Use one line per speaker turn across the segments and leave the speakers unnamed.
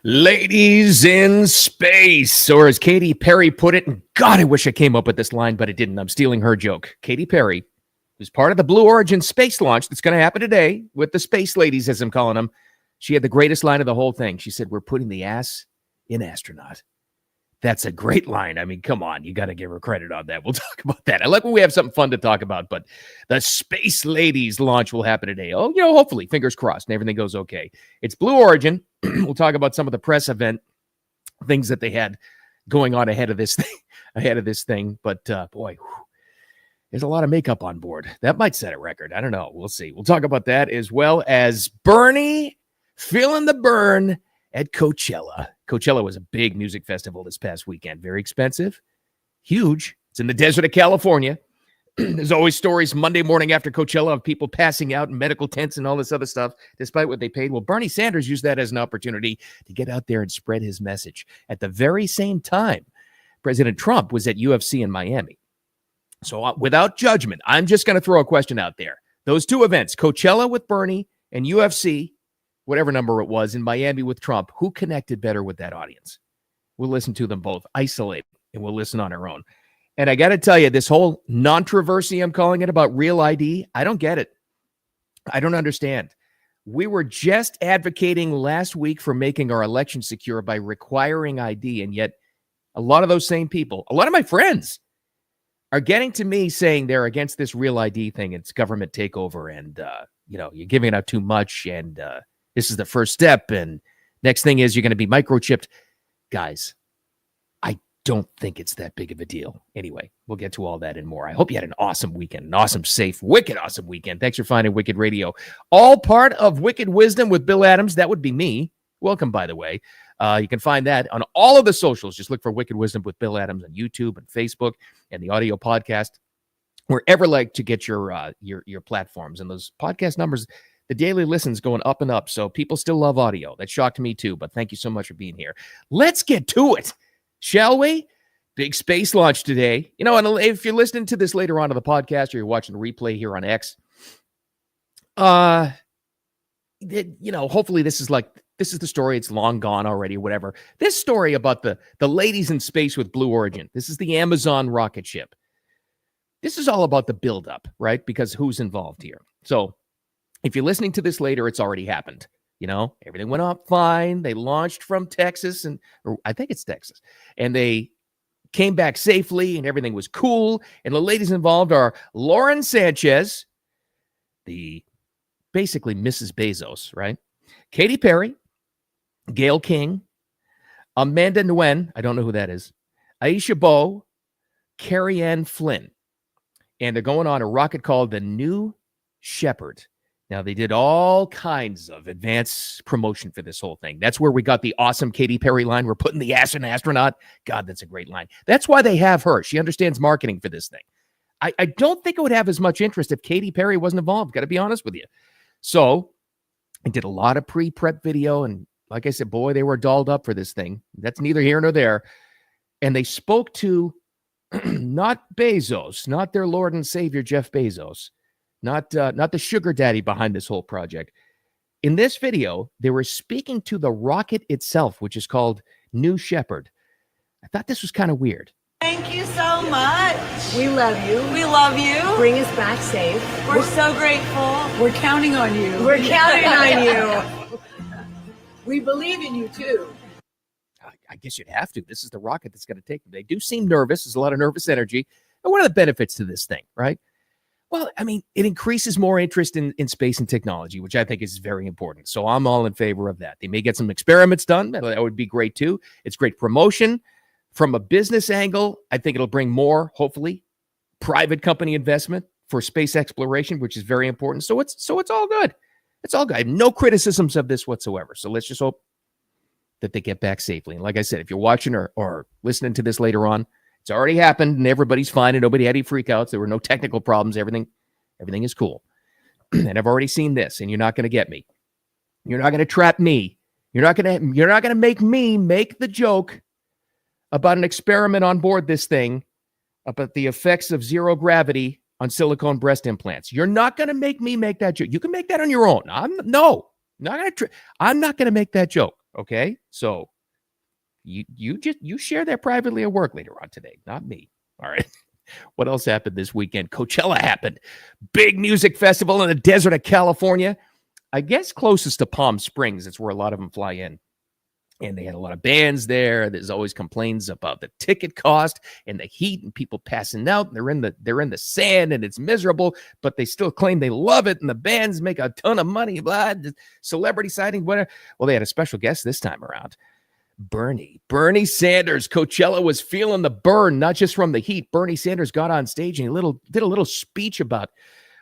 Ladies in space, or as Katy Perry put it, and God, I wish I came up with this line, but I didn't. I'm stealing her joke. Katy Perry, who's part of the Blue Origin space launch that's going to happen today with the space ladies, as I'm calling them. She had the greatest line of the whole thing. She said, "We're putting the ass in astronaut." That's a great line. I mean, come on. You got to give her credit on that. We'll talk about that. I like when we have something fun to talk about, but the Space Ladies launch will happen today. Oh, hopefully, fingers crossed, and everything goes okay. It's Blue Origin. We'll talk about some of the press event things that they had going on ahead of this thing. But boy, there's a lot of makeup on board. That might set a record. I don't know. We'll see. We'll talk about that as well as Bernie feeling the burn at Coachella. Coachella was a big music festival this past weekend. Very expensive, huge. It's in the desert of California. There's always stories Monday morning after Coachella of people passing out in medical tents and all this other stuff, despite what they paid. Well, Bernie Sanders used that as an opportunity to get out there and spread his message. At the very same time, President Trump was at UFC in Miami. So without judgment, I'm just going to throw a question out there. Those two events, Coachella with Bernie and UFC, whatever number it was, in Miami with Trump, who connected better with that audience? We'll listen to them both, isolate, and we'll listen on our own. And I got to tell you, this whole Nontroversy, I'm calling it, about real ID, I don't get it. I don't understand. We were just advocating last week for making our election secure by requiring ID, and yet a lot of those same people, a lot of my friends, are getting to me saying they're against this real ID thing. It's government takeover, and you're giving out too much, and this is the first step, and next thing is you're going to be microchipped. Guys, I don't think it's that big of a deal. Anyway, we'll get to all that and more. I hope you had an awesome weekend, an awesome, safe, wicked, awesome weekend. Thanks for finding Wicked Radio. All part of Wicked Wisdom with Bill Adams. That would be me. Welcome, by the way. You can find that on all of the socials. Just look for Wicked Wisdom with Bill Adams on YouTube and Facebook and the audio podcast, wherever like to get your platforms. And those podcast numbers, the daily listens going up and up. So people still love audio. That shocked me too, but thank you so much for being here. Let's get to it, shall we? Big space launch today. And if you're listening to this later on to the podcast or you're watching the replay here on X, hopefully this is the story. It's long gone already, whatever. This story about the ladies in space with Blue Origin. This is the Amazon rocket ship. This is all about the buildup, right? Because who's involved here? So if you're listening to this later, it's already happened. Everything went off fine. They launched from Texas, or I think it's Texas, and they came back safely, and everything was cool. And the ladies involved are Lauren Sanchez, basically Mrs. Bezos, right? Katy Perry, Gayle King, Amanda Nguyen, I don't know who that is, Aisha Bowe, Carrie Ann Flynn, and they're going on a rocket called the New Shepard. Now, they did all kinds of advanced promotion for this whole thing. That's where we got the awesome Katy Perry line, "We're putting the ass in astronaut." God, that's a great line. That's why they have her. She understands marketing for this thing. I don't think it would have as much interest if Katy Perry wasn't involved, got to be honest with you. So I did a lot of pre-prep video, and like I said, boy, they were dolled up for this thing. That's neither here nor there. And they spoke to not Bezos, not their Lord and Savior, Jeff Bezos, not the sugar daddy behind this whole project. In this video, they were speaking to the rocket itself, which is called New Shepard. I thought this was kind of weird.
Thank you so much.
We love you.
We love you.
Bring us back safe.
We're so grateful.
We're counting on you.
We're counting on you. We believe in you, too.
I guess you'd have to. This is the rocket that's going to take them. They do seem nervous. There's a lot of nervous energy. And what are the benefits to this thing, right? Well, I mean, it increases more interest in space and technology, which I think is very important. So I'm all in favor of that. They may get some experiments done. That would be great, too. It's great promotion. From a business angle, I think it'll bring more, hopefully, private company investment for space exploration, which is very important. So it's all good. It's all good. I have no criticisms of this whatsoever. So let's just hope that they get back safely. And like I said, if you're watching or listening to this later on, it's already happened and everybody's fine and nobody had any freakouts. There were no technical problems. Everything is cool. And I've already seen this, and you're not going to get me. You're not going to trap me. You're not going to make me make the joke about an experiment on board this thing about the effects of zero gravity on silicone breast implants. You're not going to make me make that joke. You can make that on your own. I'm not going to make that joke. Okay, so you share that privately at work later on today, not me. All right. What else happened this weekend? Coachella happened. Big music festival in the desert of California. I guess closest to Palm Springs. It's where a lot of them fly in. And they had a lot of bands there. There's always complaints about the ticket cost and the heat and people passing out. And they're in the sand and it's miserable, but they still claim they love it and the bands make a ton of money. Blah, celebrity sighting, whatever. Well, they had a special guest this time around. Bernie Sanders. Coachella was feeling the burn, not just from the heat. Bernie Sanders got on stage and he did a little speech about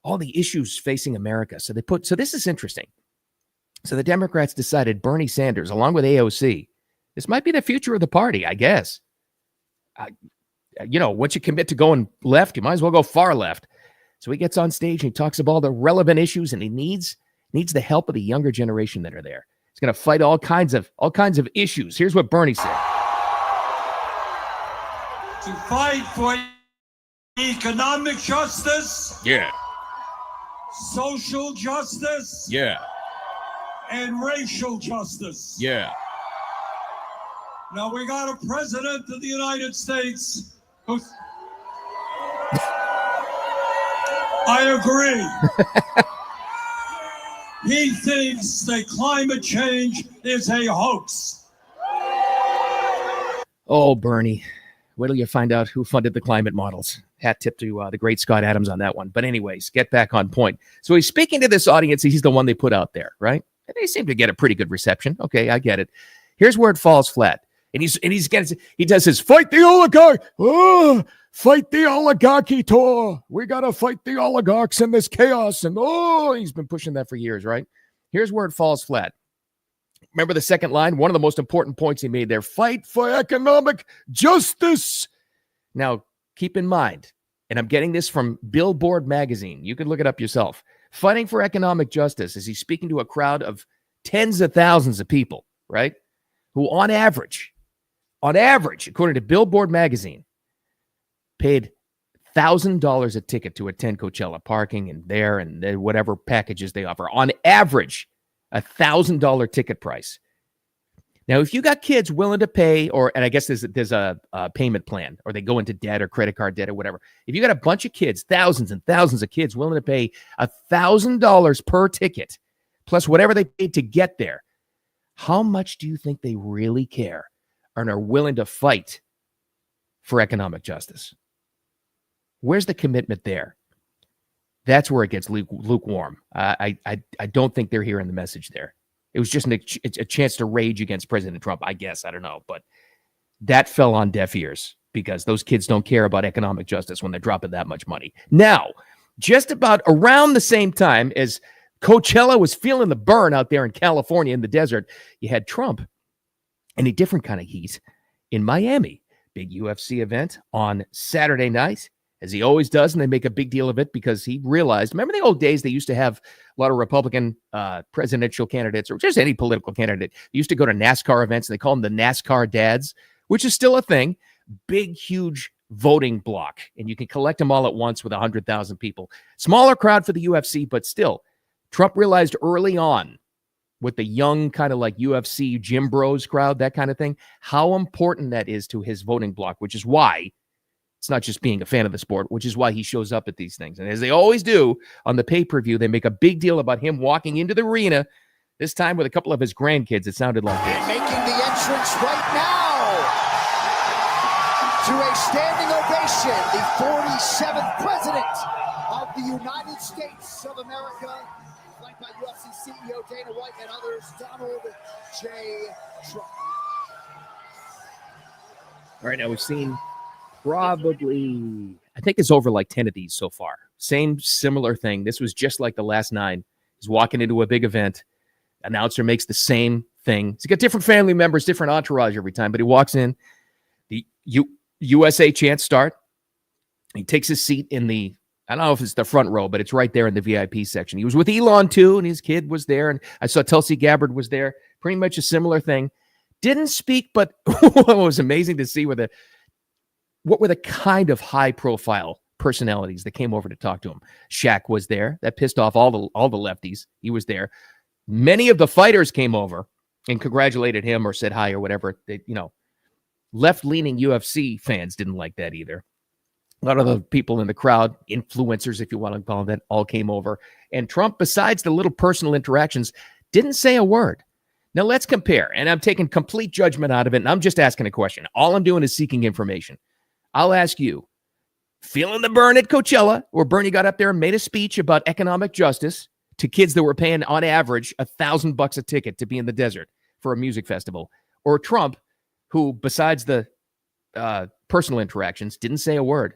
all the issues facing America. So this is interesting. So the Democrats decided Bernie Sanders, along with AOC, this might be the future of the party, I guess. Once you commit to going left, you might as well go far left. So he gets on stage and he talks about all the relevant issues, and he needs the help of the younger generation that are there. He's going to fight all kinds of issues. Here's what Bernie said.
To fight for economic justice.
Yeah.
Social justice.
Yeah.
And racial justice.
Yeah.
Now we got a president of the United States who's... I agree. He thinks that climate change is a hoax.
Oh, Bernie. Wait till you find out who funded the climate models. Hat tip to the great Scott Adams on that one. But anyways, get back on point. So he's speaking to this audience. He's the one they put out there, right? And they seem to get a pretty good reception. Okay, I get it. Here's where it falls flat. And he does his fight the oligarch. Oh, fight the oligarchy tour. We got to fight the oligarchs in this chaos. And he's been pushing that for years, right? Here's where it falls flat. Remember the second line? One of the most important points he made there. Fight for economic justice. Now, keep in mind, and I'm getting this from Billboard magazine. You can look it up yourself. Fighting for economic justice is he's speaking to a crowd of tens of thousands of people, right? Who on average, according to Billboard magazine, paid $1,000 a ticket to attend Coachella, parking and whatever packages they offer. On average, $1,000 ticket price. Now, if you got kids willing to pay, and I guess there's a payment plan, or they go into debt or credit card debt or whatever. If you got a bunch of kids, thousands and thousands of kids willing to pay $1,000 per ticket, plus whatever they paid to get there, how much do you think they really care and are willing to fight for economic justice? Where's the commitment there? That's where it gets lukewarm. I don't think they're hearing the message there. It was just a chance to rage against President Trump, I guess. I don't know. But that fell on deaf ears because those kids don't care about economic justice when they're dropping that much money. Now, just about around the same time as Coachella was feeling the burn out there in California in the desert, you had Trump in a different kind of heat in Miami. Big UFC event on Saturday night, as he always does, and they make a big deal of it because he realized, remember the old days they used to have a lot of Republican presidential candidates or just any political candidate. They used to go to NASCAR events, and they call them the NASCAR dads, which is still a thing. Big, huge voting block, and you can collect them all at once with 100,000 people. Smaller crowd for the UFC, but still, Trump realized early on with the young kind of like UFC gym bros crowd, that kind of thing, how important that is to his voting block, which is why it's not just being a fan of the sport, which is why he shows up at these things. And as they always do on the pay-per-view, they make a big deal about him walking into the arena, this time with a couple of his grandkids. It sounded like this.
And making the entrance right now to a standing ovation, the 47th president of the United States of America, flanked by UFC CEO Dana White and others, Donald J. Trump.
All right, now we've seen probably, I think it's over like 10 of these so far. Same similar thing. This was just like the last 9. He's walking into a big event. Announcer makes the same thing. He's got different family members, different entourage every time, but he walks in. The USA chants start. He takes his seat in the, I don't know if it's the front row, but it's right there in the VIP section. He was with Elon too, and his kid was there. And I saw Tulsi Gabbard was there. Pretty much a similar thing. Didn't speak, but what was amazing to see what were the kind of high-profile personalities that came over to talk to him. Shaq was there. That pissed off all the lefties. He was there. Many of the fighters came over. and congratulated him or said hi or whatever. They, left-leaning UFC fans didn't like that either. A lot of the people in the crowd, influencers, if you want to call them that, all came over. And Trump, besides the little personal interactions, didn't say a word. Now, let's compare. And I'm taking complete judgment out of it, and I'm just asking a question. All I'm doing is seeking information. I'll ask you, feeling the burn at Coachella, where Bernie got up there and made a speech about economic justice to kids that were paying, on average, $1,000 a ticket to be in the desert for a music festival, or Trump, who, besides the personal interactions, didn't say a word,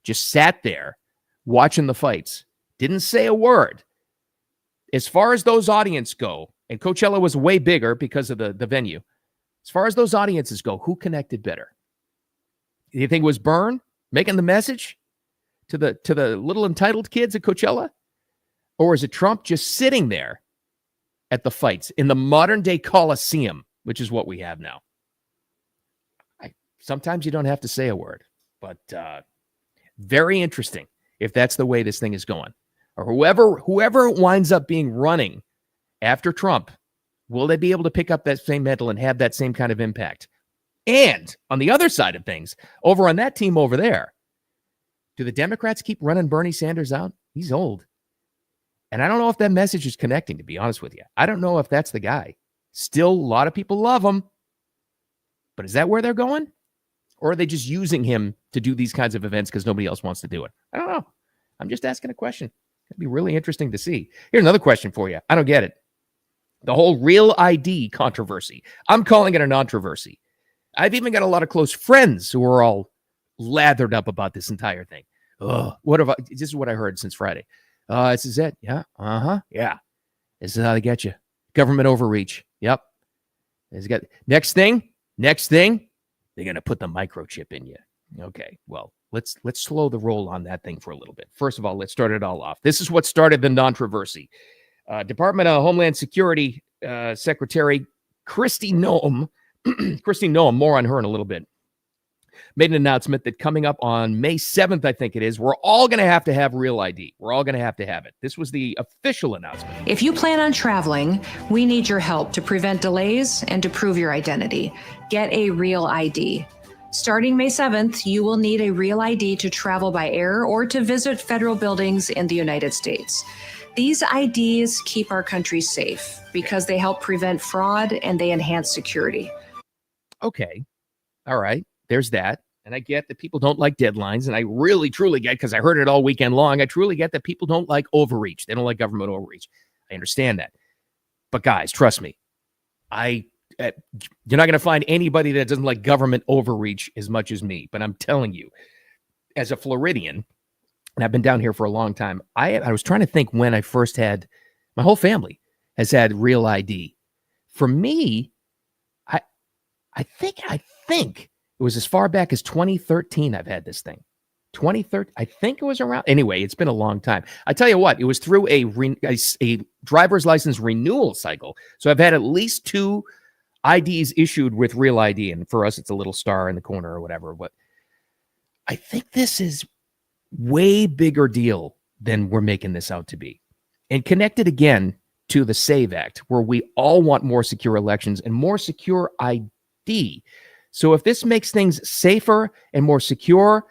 just sat there watching the fights, didn't say a word. As far as those audiences go, and Coachella was way bigger because of the venue, as far as those audiences go, who connected better? Do you think it was Byrne making the message to the little entitled kids at Coachella? Or is it Trump just sitting there at the fights in the modern day Coliseum, which is what we have now? Sometimes you don't have to say a word, but very interesting if that's the way this thing is going. Or whoever winds up being running after Trump, will they be able to pick up that same mantle and have that same kind of impact? And on the other side of things, over on that team over there, do the Democrats keep running Bernie Sanders out? He's old. And I don't know if that message is connecting, to be honest with you. I don't know if that's the guy. Still, a lot of people love him. But is that where they're going? Or are they just using him to do these kinds of events because nobody else wants to do it? I don't know. I'm just asking a question. It'd be really interesting to see. Here's another question for you. I don't get it. The whole real ID controversy. I'm calling it a nontroversy. I've even got a lot of close friends who are all lathered up about this entire thing. This is what I heard since Friday. This is it. Yeah. Yeah. This is how they get you. Government overreach. Yep. Next thing. They're going to put the microchip in you. Okay. Well, let's slow the roll on that thing for a little bit. First of all, let's start it all off. This is what started the nontroversy. Department of Homeland Security Secretary Kristi Noem, more on her in a little bit, made an announcement that coming up on May 7th, I think it is, we're all going to have real ID. We're all going to have it. This was the official announcement.
If you plan on traveling, we need your help to prevent delays and to prove your identity. Get a real ID. Starting May 7th, you will need a real ID to travel by air or to visit federal buildings in the United States. These IDs keep our country safe because they help prevent fraud and they enhance security.
Okay. All right. There's that. And I get that people don't like deadlines. And I really, truly get, because I heard it all weekend long, I truly get that people don't like overreach. They don't like government overreach. I understand that. But guys, trust me, you're not going to find anybody that doesn't like government overreach as much as me. But I'm telling you, as a Floridian, and I've been down here for a long time, I was trying to think when I first had, my whole family has had real ID. For me, I think it was as far back as 2013 I've had this thing. 2013, I think it was around. Anyway, it's been a long time. I tell you what, it was through a driver's license renewal cycle. So I've had at least 2 IDs issued with real ID. And for us, it's a little star in the corner or whatever. But I think this is way bigger deal than we're making this out to be. And connected again to the SAVE Act, where we all want more secure elections and more secure ID. So if this makes things safer and more secure,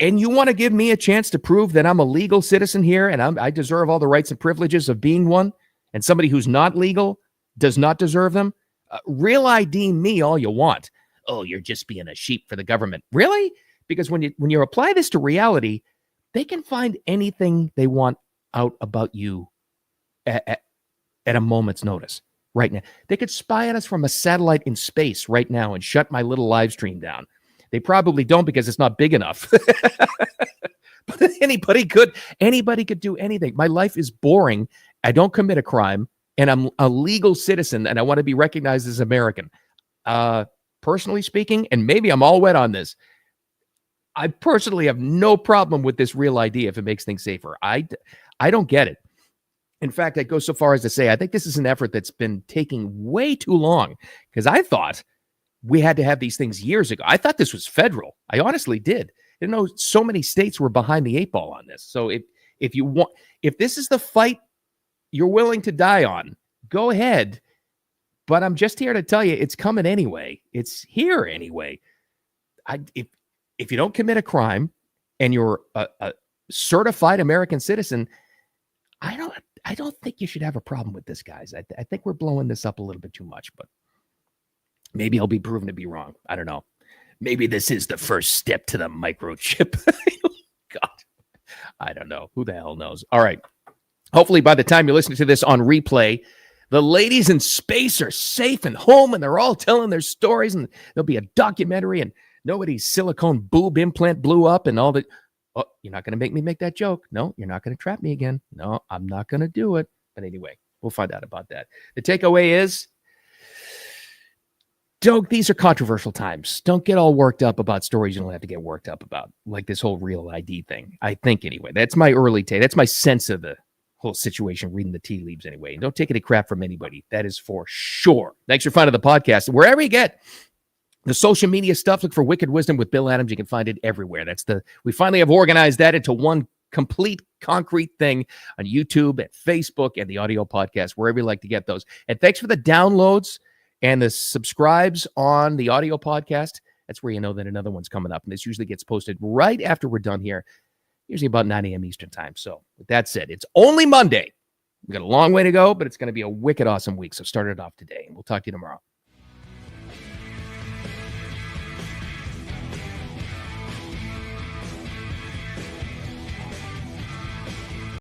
and you want to give me a chance to prove that I'm a legal citizen here and I deserve all the rights and privileges of being one, and somebody who's not legal does not deserve them, real ID me all you want. Oh, you're just being a sheep for the government. Really? Because when you apply this to reality, they can find anything they want out about you at a moment's notice. Right now, they could spy on us from a satellite in space right now and shut my little live stream down. They probably don't because it's not big enough. But anybody could do anything. My life is boring. I don't commit a crime, and I'm a legal citizen, and I want to be recognized as American. Personally speaking, and maybe I'm all wet on this, I personally have no problem with this real ID if it makes things safer. I don't get it. In fact, I go so far as to say I think this is an effort that's been taking way too long, because I thought we had to have these things years ago. I thought this was federal. I honestly did. I didn't know so many states were behind the 8 ball on this. So if this is the fight you're willing to die on, go ahead, But I'm just here to tell you it's coming anyway. It's here anyway. If you don't commit a crime and you're a certified American citizen, I don't think you should have a problem with this, guys. I think we're blowing this up a little bit too much, but maybe I'll be proven to be wrong. I don't know. Maybe this is the first step to the microchip. God, I don't know. Who the hell knows? All right. Hopefully by the time you're listening to this on replay, the ladies in space are safe and home, and they're all telling their stories, and there'll be a documentary, and nobody's silicone boob implant blew up and all that. Oh, you're not going to make me make that joke. No, you're not going to trap me again. No, I'm not going to do it. But anyway, we'll find out about that. The takeaway is, these are controversial times. Don't get all worked up about stories you don't have to get worked up about, like this whole real ID thing. I think anyway, that's my early take. That's my sense of the whole situation, reading the tea leaves anyway. And don't take any crap from anybody. That is for sure. Thanks for finding the podcast. Wherever you get the social media stuff, look for Wicked Wisdom with Bill Adams. You can find it everywhere. We finally have organized that into one complete concrete thing on YouTube and Facebook and the audio podcast, wherever you like to get those. And thanks for the downloads and the subscribes on the audio podcast. That's where you know that another one's coming up. And this usually gets posted right after we're done here, usually about 9 a.m. Eastern time. So with that said, it's only Monday. We've got a long way to go, but it's going to be a wicked awesome week. So start it off today, and we'll talk to you tomorrow.